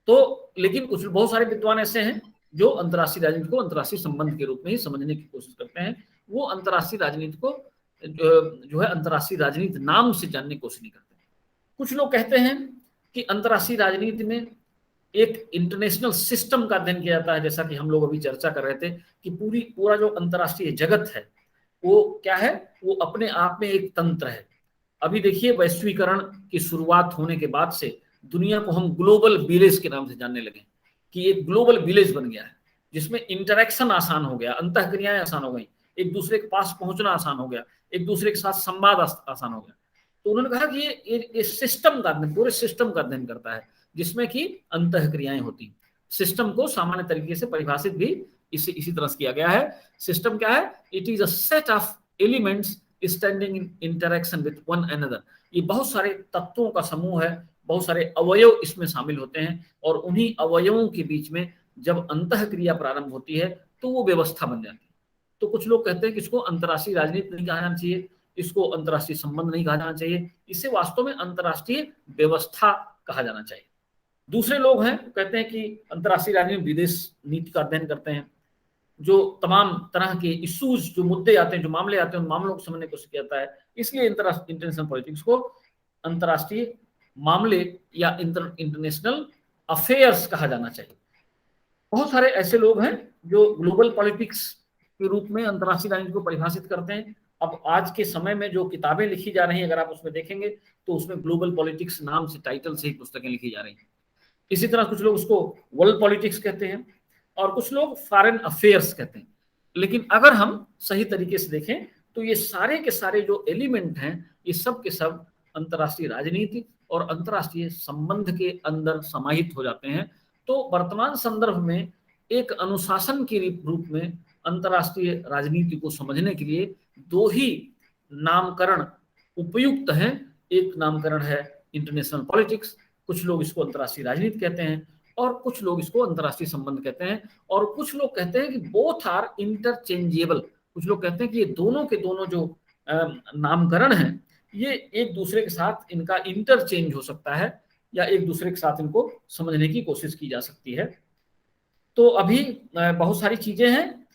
तो लेकिन कुछ बहुत सारे विद्वान ऐसे हैं जो अंतर्राष्ट्रीय राजनीति को अंतर्राष्ट्रीय संबंध के रूप में ही समझने की कोशिश करते हैं, वो अंतर्राष्ट्रीय राजनीति को जो है अंतर्राष्ट्रीय राजनीति नाम से जानने की कोशिश नहीं करते। कुछ लोग कहते हैं कि अंतर्राष्ट्रीय राजनीति में एक इंटरनेशनल सिस्टम का अध्ययन किया जाता है, जैसा कि हम लोग अभी चर्चा कर रहे थे कि पूरा जो अंतर्राष्ट्रीय जगत है वो क्या है, वो अपने आप में एक तंत्र है। अभी देखिए वैश्वीकरण की शुरुआत होने के बाद से दुनिया को हम ग्लोबल विलेज के नाम से जानने लगे कि एक ग्लोबल विलेज बन गया है जिसमें इंटरेक्शन आसान हो गया, अंतःक्रियाएं आसान हो गई, एक दूसरे के पास पहुंचना आसान हो गया, एक दूसरे के साथ संवाद आसान हो गया। तो उन्होंने कहा कि ये सिस्टम का अध्ययन, पूरे सिस्टम का अध्ययन करता है जिसमें कि अंतःक्रियाएं होती। सिस्टम को सामान्य तरीके से परिभाषित भी इसी तरह से किया गया है। सिस्टम क्या है? It is a set of elements standing in interaction with one another. ये बहुत सारे तत्वों का समूह है, बहुत सारे अवयव इसमें शामिल होते हैं और उन्हीं अवयवों के बीच में जब अंतःक्रिया प्रारंभ होती है तो वो व्यवस्था बन जाती है। तो कुछ लोग कहते हैं कि इसको अंतर्राष्ट्रीय राजनीति नहीं कहा जाना चाहिए, इसको अंतर्राष्ट्रीय संबंध नहीं कहा जाना चाहिए, इसे वास्तव में अंतर्राष्ट्रीय व्यवस्था कहा जाना चाहिए। दूसरे लोग हैं कहते हैं कि अंतर्राष्ट्रीय राजनीति विदेश नीति का अध्ययन करते हैं, जो तमाम तरह के इश्यूज, जो मुद्दे आते हैं, जो मामले आते हैं, उन मामलों को समझने की कोशिश किया जाता है, इसलिए इंटरनेशनल पॉलिटिक्स को अंतर्राष्ट्रीय मामले या इंटरनेशनल अफेयर्स कहा जाना चाहिए। बहुत सारे ऐसे लोग हैं जो ग्लोबल पॉलिटिक्स के रूप में अंतर्राष्ट्रीय राजनीति को परिभाषित करते हैं। अब आज के समय में जो किताबें लिखी जा रही हैं, अगर आप उसमें देखेंगे तो उसमें ग्लोबल पॉलिटिक्स नाम से, टाइटल से ही पुस्तकें लिखी जा रही हैं। इसी तरह कुछ लोग उसको वर्ल्ड पॉलिटिक्स कहते हैं और कुछ लोग फॉरेन अफेयर्स कहते हैं। लेकिन अगर हम सही तरीके से देखें तो ये सारे के सारे जो एलिमेंट हैं, ये सब के सब अंतर्राष्ट्रीय राजनीति और अंतर्राष्ट्रीय संबंध के अंदर समाहित हो जाते हैं। तो वर्तमान संदर्भ में एक अनुशासन के रूप में अंतर्राष्ट्रीय राजनीति को समझने के लिए दो ही नामकरण उपयुक्त हैं। एक नामकरण है इंटरनेशनल पॉलिटिक्स, कुछ लोग इसको अंतर्राष्ट्रीय राजनीति कहते हैं, और कुछ लोग इसको अंतर्राष्ट्रीय संबंध कहते हैं, और कुछ लोग कहते हैं कि बोथ आर इंटरचेंजेबल। कुछ लोग कहते हैं कि ये दोनों के दोनों जो नामकरण हैं, ये एक दूसरे के साथ इनका इंटरचेंज हो सकता है या एक दूसरे के साथ इनको समझने की कोशिश की जा सकती है। तो अभी बहुत सारी चीजें हैं,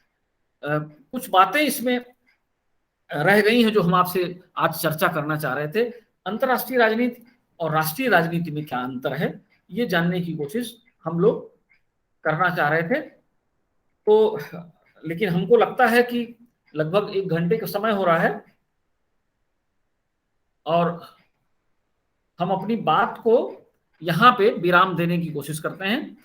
कुछ बातें इसमें रह गई हैं जो हम आपसे आज चर्चा करना चाह रहे थे। अंतर्राष्ट्रीय राजनीति और राष्ट्रीय राजनीति में क्या अंतर है, ये जानने की कोशिश हम लोग करना चाह रहे थे। तो लेकिन हमको लगता है कि लगभग 1 घंटे का समय हो रहा है और हम अपनी बात को यहाँ पे विराम देने की कोशिश करते हैं।